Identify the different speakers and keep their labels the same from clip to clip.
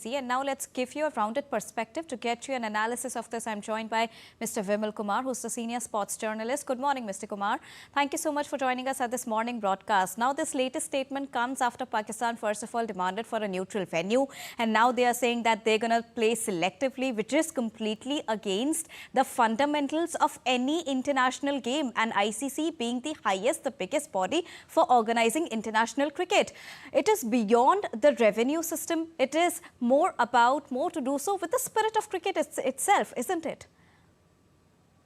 Speaker 1: And now let's give you a rounded perspective. To get you an analysis of this, I'm joined by Mr. Vimal Kumar, who's the senior sports journalist. Good morning, Mr. Kumar. Thank you so much for joining us at this morning broadcast. Now, this latest statement comes after Pakistan, first of all, demanded for a neutral venue. And now they are saying that they're going to play selectively, which is completely against the fundamentals of any international game. And ICC being the highest, the biggest body for organizing international cricket. It is beyond the revenue system. It is more to do so with the spirit of cricket itself, isn't it?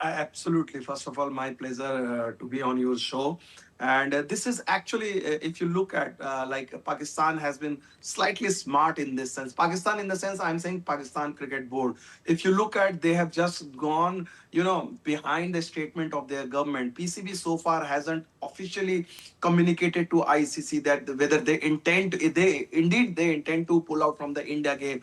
Speaker 2: Absolutely. First of all, my pleasure to be on your show. And this is actually, if you look at like Pakistan has been slightly smart in this sense. Pakistan, in the sense, I'm saying Pakistan Cricket Board. If you look at, they have just gone, behind the statement of their government. PCB so far hasn't officially communicated to ICC that whether they intend to pull out from the India game.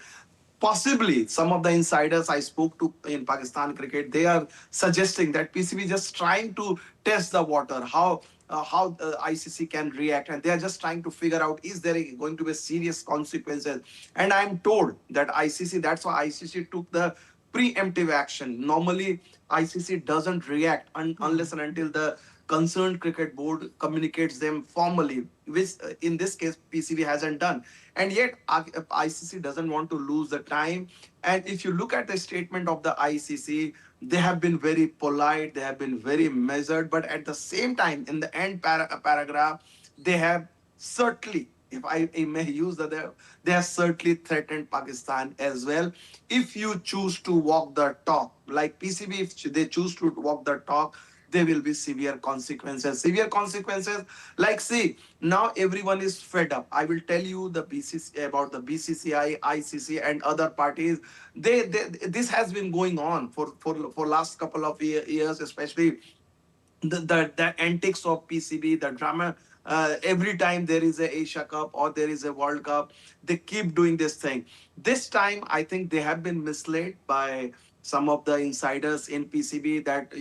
Speaker 2: Possibly, some of the insiders I spoke to in Pakistan cricket, they are suggesting that PCB just trying to test the water, how ICC can react, and they are just trying to figure out, is there going to be serious consequences. And I'm told that ICC, that's why ICC took the preemptive action. Normally, ICC doesn't react unless and until the concerned cricket board communicates them formally, which in this case PCB hasn't done. And yet ICC doesn't want to lose the time. And if you look at the statement of the ICC, they have been very polite, they have been very measured, but at the same time, in the end paragraph, they have certainly, if I may use they have certainly threatened Pakistan as well. If you choose to walk the talk, like PCB, if they choose to walk the talk, there will be severe consequences. Severe consequences, like, see, now everyone is fed up. I will tell you the BCC about the BCCI, ICC, and other parties. This has been going on for last couple of years, especially the antics of PCB, the drama. Every time there is a Asia Cup or there is a World Cup, they keep doing this thing. This time, I think they have been misled by some of the insiders in PCB that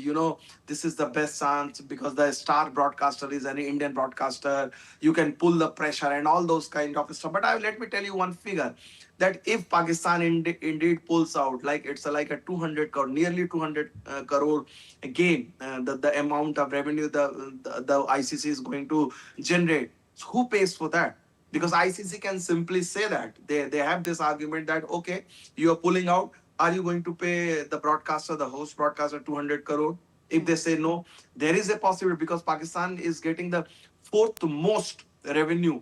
Speaker 2: this is the best chance because the star broadcaster is an Indian broadcaster. You can pull the pressure and all those kind of stuff. But let me tell you one figure that if Pakistan indeed pulls out, like it's like a 200 crore, nearly 200 crore game, the amount of revenue the ICC is going to generate. So who pays for that? Because ICC can simply say that they have this argument that, okay, you are pulling out. Are you going to pay the broadcaster, the host broadcaster, 200 crore? If they say no, there is a possibility because Pakistan is getting the fourth most revenue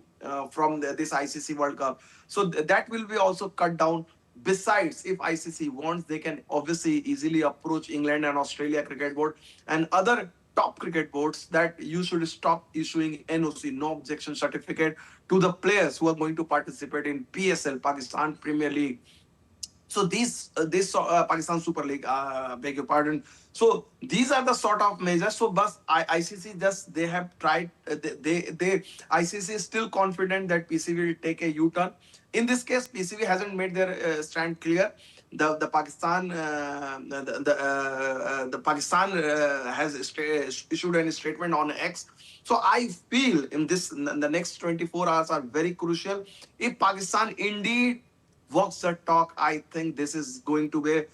Speaker 2: from this ICC World Cup. So that will be also cut down. Besides, if ICC wants, they can obviously easily approach England and Australia Cricket Board and other top cricket boards that you should stop issuing NOC, no objection certificate, to the players who are going to participate in PSL, Pakistan Premier League. So this Pakistan Super League, beg your pardon. So these are the sort of measures. So, but ICC just they have tried. They ICC is still confident that PCB will take a U-turn. In this case, PCB hasn't made their stand clear. The Pakistan the Pakistan has issued a statement on X. So I feel in the next 24 hours are very crucial. If Pakistan indeed walks the talk, I think this is going to be a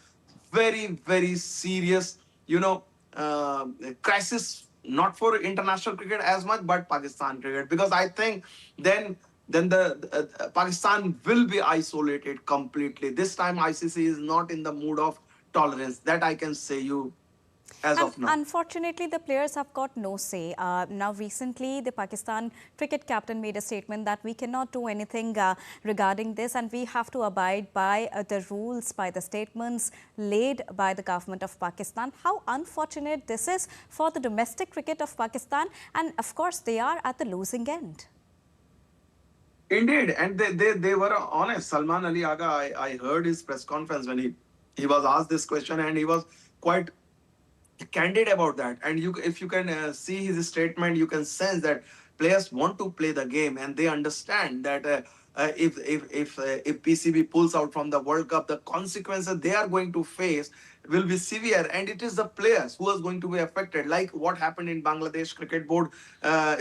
Speaker 2: very, very serious, crisis, not for international cricket as much, but Pakistan cricket. Because I think then the Pakistan will be isolated completely. This time ICC is not in the mood of tolerance. That I can say you as
Speaker 1: And
Speaker 2: of now.
Speaker 1: unfortunately, the players have got no say. Now, recently, the Pakistan cricket captain made a statement that we cannot do anything regarding this and we have to abide by the rules, by the statements laid by the government of Pakistan. How unfortunate this is for the domestic cricket of Pakistan. And of course, they are at the losing end.
Speaker 2: Indeed, and they were honest. Salman Ali Aga, I heard his press conference when he was asked this question and he was quite candid about that. And if you can see his statement, you can sense that players want to play the game and they understand that if PCB pulls out from the World Cup, the consequences they are going to face will be severe, and it is the players who are going to be affected. Like what happened in Bangladesh Cricket Board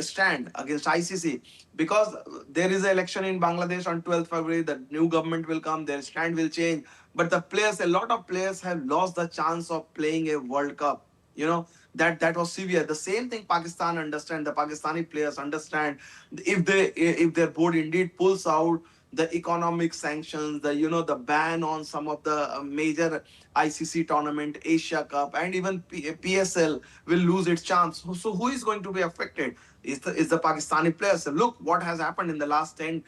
Speaker 2: stand against ICC, because there is an election in Bangladesh on 12th February. The new government will come, their stand will change, but the players, a lot of players have lost the chance of playing a World Cup. You know, that was severe. The same thing Pakistan understand, the Pakistani players understand. If their board indeed pulls out, the economic sanctions, the the ban on some of the major ICC tournament, Asia Cup, and even PSL will lose its chance. So who is going to be affected? Is the Pakistani players. Look what has happened in the last 10-15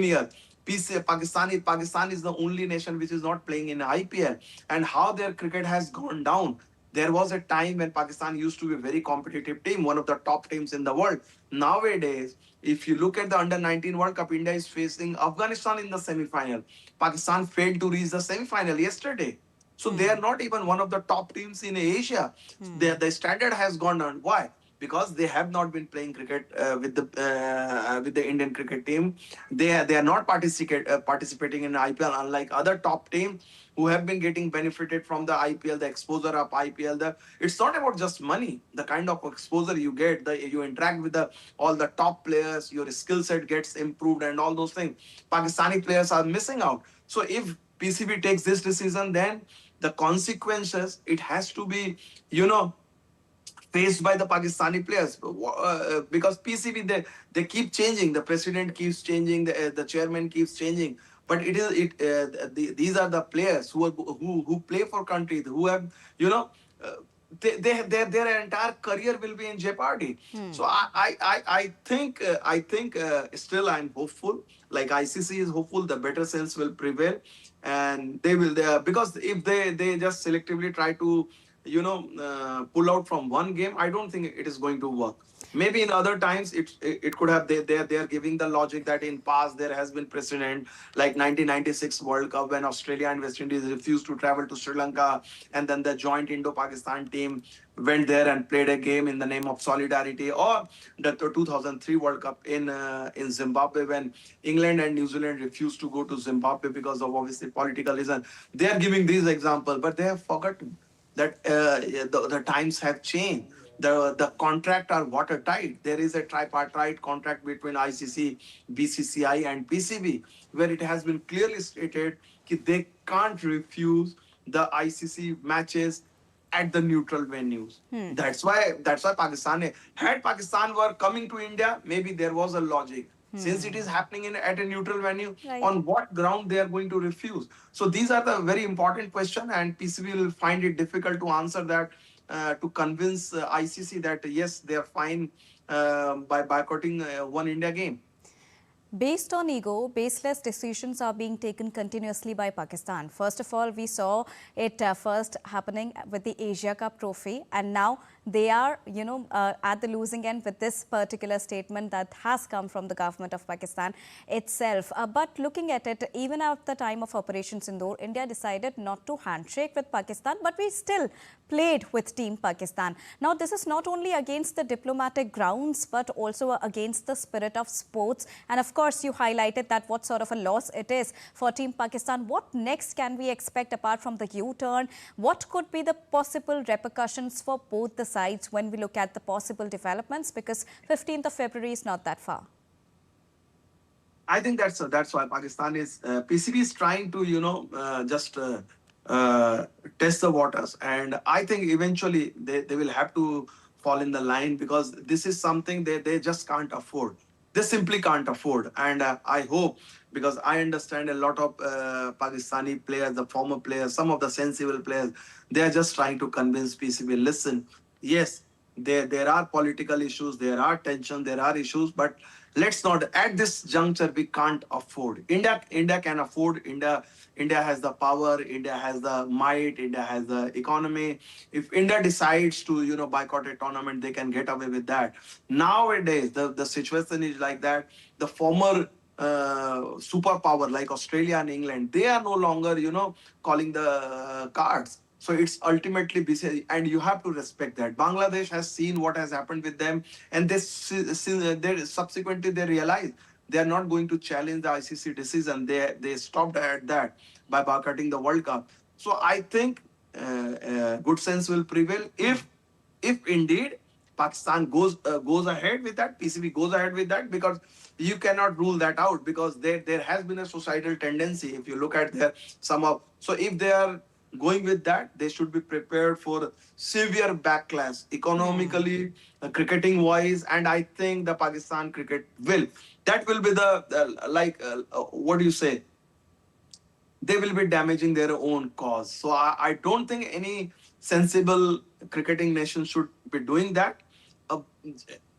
Speaker 2: years. Pakistan is the only nation which is not playing in IPL, and how their cricket has gone down. There was a time when Pakistan used to be a very competitive team, one of the top teams in the world. Nowadays, if you look at the under 19 World Cup, India is facing Afghanistan in the semi-final. Pakistan failed to reach the semi-final yesterday. So they are not even one of the top teams in Asia. The standard has gone down. Why? Because they have not been playing cricket with the Indian cricket team. They are not participating in IPL, unlike other top teams who have been getting benefited from the IPL, the exposure of IPL. It's not about just money. The kind of exposure you get, you interact with all the top players, your skill set gets improved, and all those things. Pakistani players are missing out. So if PCB takes this decision, then the consequences, it has to be, you know, faced by the Pakistani players, because PCB, they keep changing. The president keeps changing. The chairman keeps changing. But these are the players who play for countries, who have, you know. Their entire career will be in jeopardy. So I think still I'm hopeful. Like ICC is hopeful, the better sense will prevail, and because if they just selectively try to pull out from one game, I don't think it is going to work. Maybe in other times it could have. They are giving the logic that in past there has been precedent, like 1996 World Cup, when Australia and West Indies refused to travel to Sri Lanka, and then the joint Indo-Pakistan team went there and played a game in the name of solidarity, or the 2003 World Cup in Zimbabwe, when England and New Zealand refused to go to Zimbabwe because of obviously political reason. They are giving these examples, but they have forgotten that the times have changed. The contract are watertight. There is a tripartite contract between ICC, BCCI, and PCB, where it has been clearly stated that they can't refuse the ICC matches at the neutral venues. That's why Pakistan, had Pakistan were coming to India, maybe there was a logic. Since it is happening at a neutral venue,
Speaker 1: Right.
Speaker 2: on what ground they are going to refuse? So these are the very important question, and PCB will find it difficult to answer that, to convince ICC that yes, they are fine by boycotting one India game.
Speaker 1: Based on ego, baseless decisions are being taken continuously by Pakistan. First of all, we saw it first happening with the Asia Cup trophy, and now they are, at the losing end with this particular statement that has come from the government of Pakistan itself. But looking at it, even at the time of Operation Sindoor, India decided not to handshake with Pakistan, but we still played with Team Pakistan. Now, this is not only against the diplomatic grounds, but also against the spirit of sports. And of course, you highlighted that what sort of a loss it is for Team Pakistan. What next can we expect apart from the U-turn? What could be the possible repercussions for both the sides when we look at the possible developments? Because 15th of February is not that far.
Speaker 2: I think that's why Pakistan is PCB is trying to just test the waters, and I think eventually they will have to fall in the line, because this is something they just can't afford. They simply can't afford, and I hope, because I understand a lot of Pakistani players, the former players, some of the sensible players, they are just trying to convince PCB. Listen, yes, there are political issues, there are tension, there are issues, but let's not, at this juncture, we can't afford. India can afford. India has the power, India has the might, India has the economy. If India decides to boycott a tournament, they can get away with that. Nowadays the situation is like that. The former superpower like Australia and England, they are no longer calling the cards. So it's ultimately BCCI, and you have to respect that. Bangladesh has seen what has happened with them, and they subsequently they realize They are not going to challenge the ICC decision. They stopped at that by boycotting the World Cup. So I think good sense will prevail if indeed Pakistan goes ahead with that, PCB goes ahead with that, because you cannot rule that out, because there has been a societal tendency. If you look at their some of, so if they are going with that, they should be prepared for severe backlash economically, cricketing wise, and I think the Pakistan cricket will. That will be the what do you say? They will be damaging their own cause. So I don't think any sensible cricketing nation should be doing that. Uh,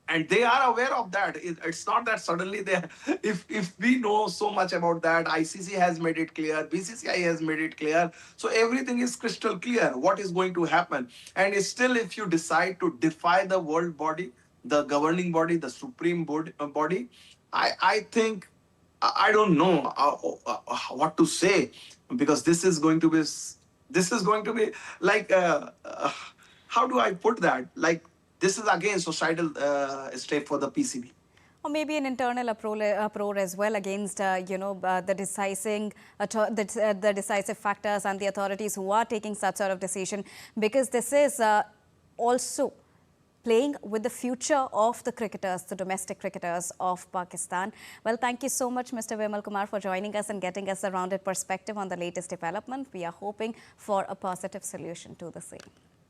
Speaker 2: and they are aware of that. It's not that suddenly they, if we know so much about that, ICC has made it clear, BCCI has made it clear. So everything is crystal clear what is going to happen. And it's still, if you decide to defy the world body, the governing body, the supreme body, I think I don't know what to say, because this is going to be like how do I put that? Like, this is again societal step for the PCB.
Speaker 1: Or maybe an internal uproar as well against, the decisive factors and the authorities who are taking such sort of decision, because this is also playing with the future of the cricketers, the domestic cricketers of Pakistan. Well, thank you so much, Mr. Vimal Kumar, for joining us and getting us a rounded perspective on the latest development. We are hoping for a positive solution to the same.